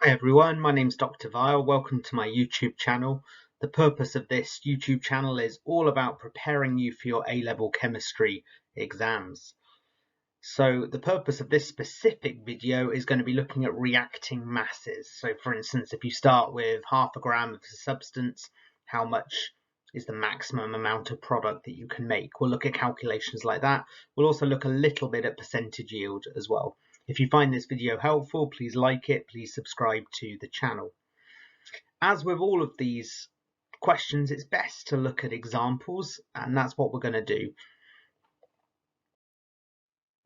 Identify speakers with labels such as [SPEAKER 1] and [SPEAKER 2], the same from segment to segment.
[SPEAKER 1] Hi everyone, my name's Dr. Vile. Welcome to my YouTube channel. The purpose of this YouTube channel is all about preparing you for your A-level chemistry exams. So the purpose of this specific video is going to be looking at reacting masses. So for instance, if you start with half a gram of a substance, how much is the maximum amount of product that you can make? We'll look at calculations like that. We'll also look a little bit at percentage yield as well. If you find this video helpful, please like it, please subscribe to the channel. As with all of these questions, it's best to look at examples, and that's what we're going to do.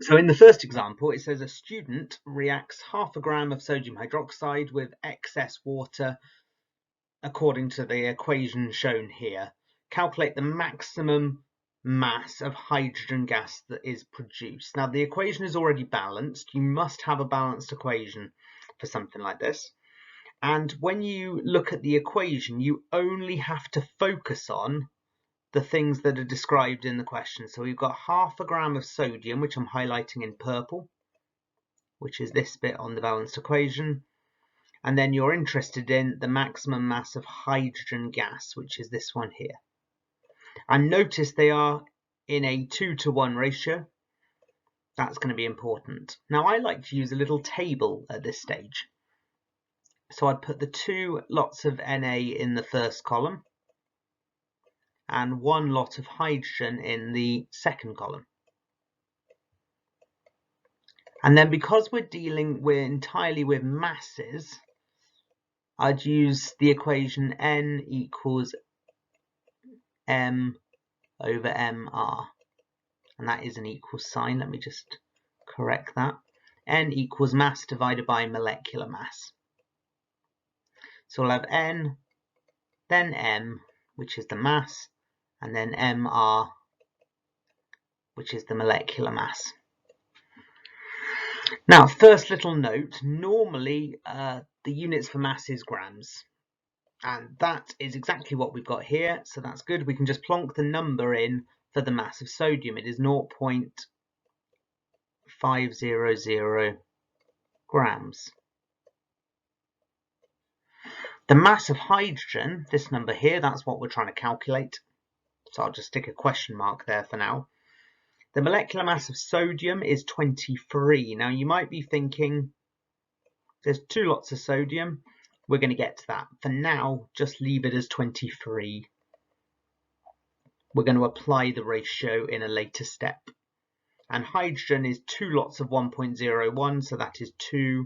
[SPEAKER 1] So in the first example, it says a student reacts half a gram of sodium hydroxide with excess water according to the equation shown here. Calculate the maximum mass of hydrogen gas that is produced. Now the equation is already balanced. You must have a balanced equation for something like this. And when you look at the equation, you only have to focus on the things that are described in the question. So we've got half a gram of sodium, which I'm highlighting in purple, which is this bit on the balanced equation. And then you're interested in the maximum mass of hydrogen gas, which is this one here. And notice they are in a 2-to-1 ratio. That's going to be important. Now I like to use a little table at this stage. So I'd put the 2 lots of Na in the first column and 1 lot of hydrogen in the second column. And then because we're dealing entirely with masses, I'd use the equation N equals M over mR. And that is an equal sign. Let me just correct that. N equals mass divided by molecular mass. So we'll have N, then M, which is the mass, and then mR, which is the molecular mass. Now, first little note, normally the units for mass is grams. And that is exactly what we've got here, so that's good. We can just plonk the number in for the mass of sodium. It is 0.500 grams. The mass of hydrogen, this number here, that's what we're trying to calculate. So I'll just stick a question mark there for now. The molecular mass of sodium is 23. Now you might be thinking, there's 2 lots of sodium. We're going to get to that. For now, just leave it as 23. We're going to apply the ratio in a later step. And hydrogen is 2 lots of 1.01, so that is 2.02.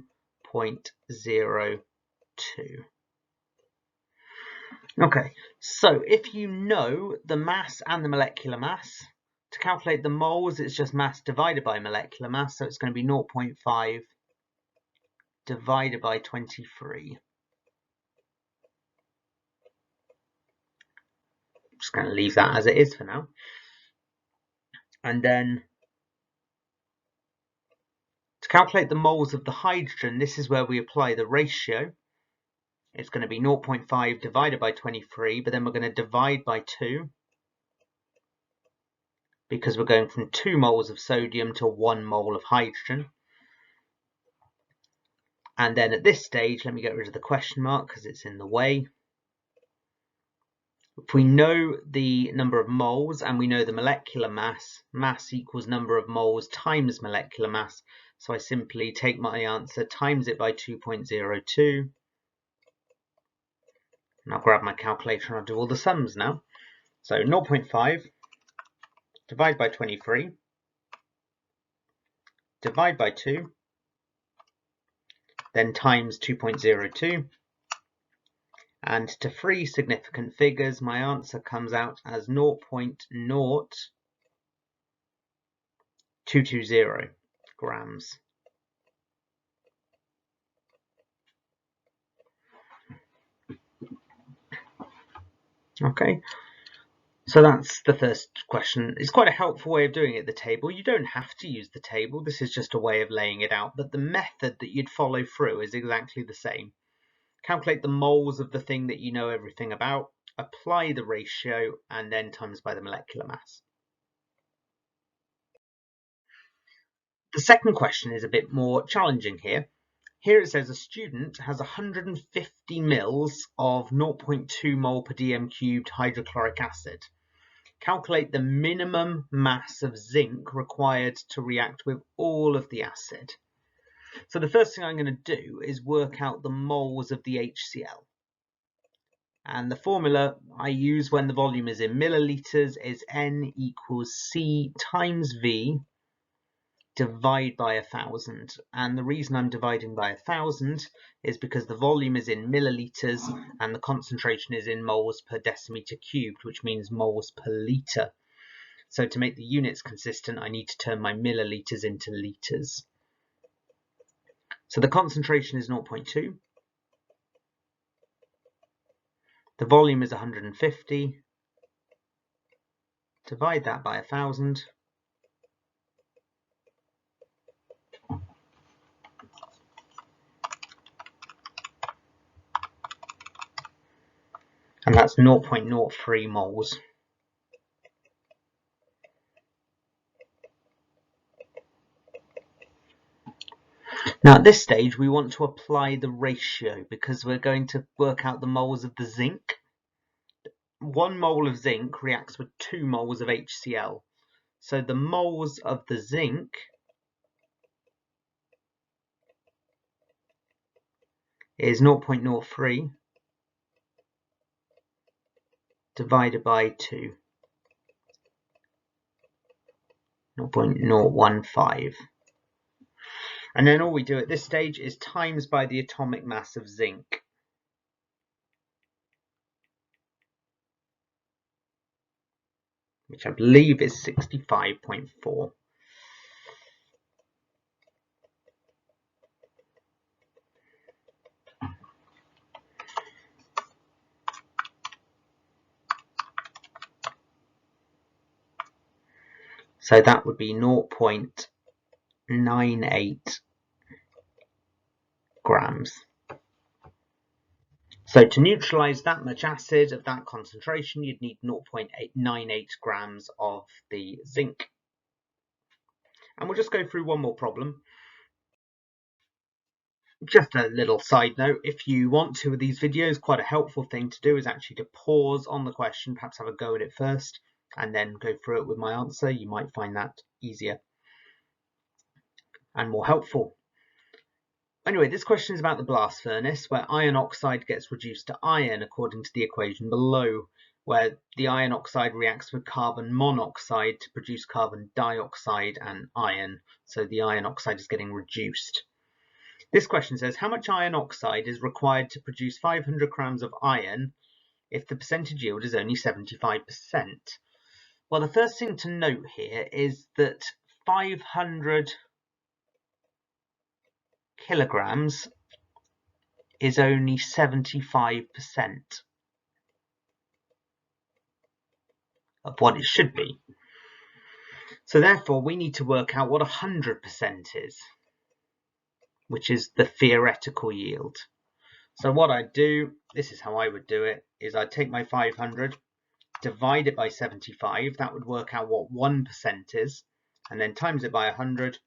[SPEAKER 1] Okay, so if you know the mass and the molecular mass, to calculate the moles, it's just mass divided by molecular mass, so it's going to be 0.5 divided by 23. I'm just going to leave that as it is for now. And then to calculate the moles of the hydrogen, this is where we apply the ratio. It's going to be 0.5 divided by 23, but then we're going to divide by 2 because we're going from 2 moles of sodium to 1 mole of hydrogen. And then at this stage, let me get rid of the question mark because it's in the way. If we know the number of moles and we know the molecular mass, mass equals number of moles times molecular mass. So I simply take my answer, times it by 2.02. And I'll grab my calculator and I'll do all the sums now. So 0.5 divide by 23, divide by 2, then times 2.02. And to 3 significant figures, my answer comes out as 0.0220 grams. Okay, so that's the first question. It's quite a helpful way of doing it, the table. You don't have to use the table. This is just a way of laying it out, but the method that you'd follow through is exactly the same. Calculate the moles of the thing that you know everything about, apply the ratio, and then times by the molecular mass. The second question is a bit more challenging here. Here it says a student has 150 mils of 0.2 mole per dm cubed hydrochloric acid. Calculate the minimum mass of zinc required to react with all of the acid. So the first thing I'm going to do is work out the moles of the HCl. And the formula I use when the volume is in milliliters is N equals C times V divide by 1,000. And the reason I'm dividing by 1,000 is because the volume is in milliliters and the concentration is in moles per decimeter cubed, which means moles per litre. So to make the units consistent, I need to turn my milliliters into litres. So the concentration is 0.2. The volume is 150. Divide that by 1,000. And that's 0.03 moles. Now at this stage we want to apply the ratio because we're going to work out the moles of the zinc. 1 mole of zinc reacts with 2 moles of HCl. So the moles of the zinc is 0.03 divided by 2. 0.015. And then all we do at this stage is times by the atomic mass of zinc. Which I believe is 65.4. So that would be 0.98 grams. So to neutralize that much acid of that concentration, you'd need 0.98 grams of the zinc. And we'll just go through one more problem. Just a little side note, if you want to with these videos, quite a helpful thing to do is actually to pause on the question, perhaps have a go at it first, and then go through it with my answer. You might find that easier and more helpful. Anyway, this question is about the blast furnace, where iron oxide gets reduced to iron according to the equation below, where the iron oxide reacts with carbon monoxide to produce carbon dioxide and iron, so the iron oxide is getting reduced. This question says, how much iron oxide is required to produce 500 grams of iron if the percentage yield is only 75%? Well, the first thing to note here is that 500 kilograms is only 75% of what it should be. So therefore we need to work out what 100% is, which is the theoretical yield. So what I'd do, this is how I would do it, is I'd take my 500, divide it by 75, that would work out what 1% is, and then times it by 100,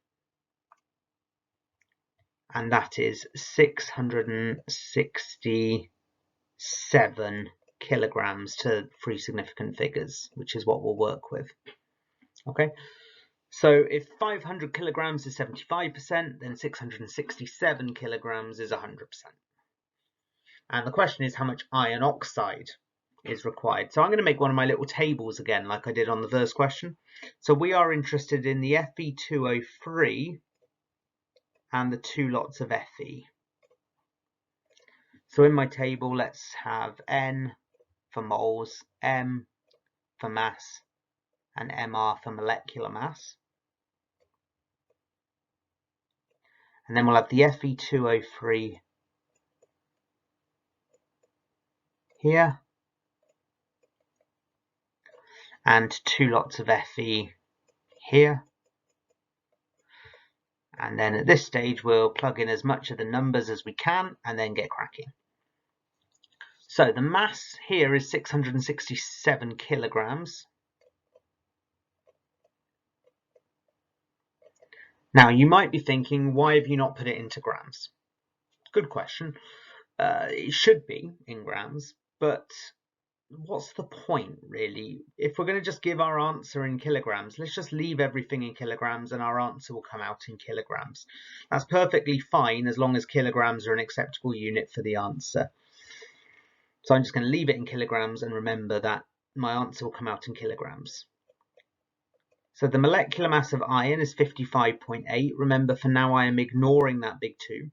[SPEAKER 1] and that is 667 kilograms to 3 significant figures, which is what we'll work with. Okay, so if 500 kilograms is 75%, then 667 kilograms is 100%. And the question is how much iron oxide is required. So I'm going to make one of my little tables again, like I did on the first question. So we are interested in the Fe2O3 and the 2 lots of Fe. So in my table, let's have N for moles, M for mass, and Mr for molecular mass. And then we'll have the Fe2O3 here, and 2 lots of Fe here. And then at this stage, we'll plug in as much of the numbers as we can and then get cracking. So the mass here is 667 kilograms. Now you might be thinking, why have you not put it into grams? Good question. It should be in grams, but what's the point, really? If we're going to just give our answer in kilograms, let's just leave everything in kilograms and our answer will come out in kilograms. That's perfectly fine as long as kilograms are an acceptable unit for the answer. So I'm just going to leave it in kilograms and remember that my answer will come out in kilograms. So the molecular mass of iron is 55.8. Remember, for now I am ignoring that big 2.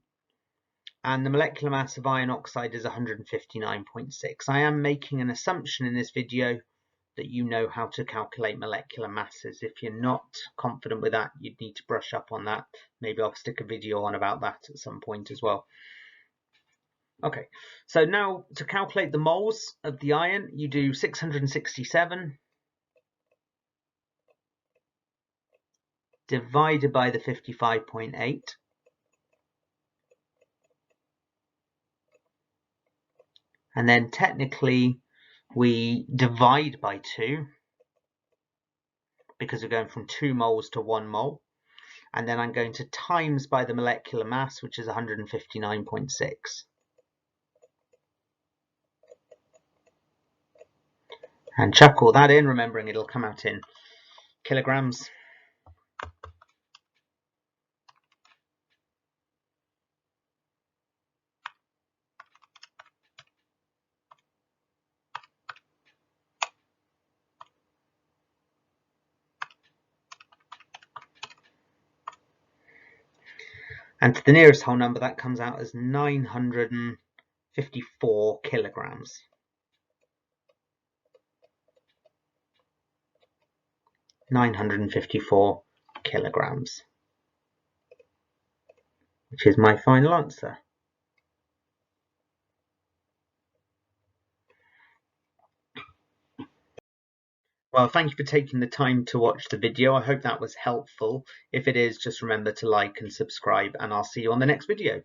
[SPEAKER 1] And the molecular mass of iron oxide is 159.6. I am making an assumption in this video that you know how to calculate molecular masses. If you're not confident with that, you'd need to brush up on that. Maybe I'll stick a video on about that at some point as well. Okay, so now to calculate the moles of the iron, you do 667 divided by the 55.8. And then technically we divide by 2 because we're going from 2 moles to 1 mole. And then I'm going to times by the molecular mass, which is 159.6. And chuck all that in, remembering it'll come out in kilograms. And to the nearest whole number, that comes out as 954 kilograms. 954 kilograms, which is my final answer. Well, thank you for taking the time to watch the video. I hope that was helpful. If it is, just remember to like and subscribe, and I'll see you on the next video.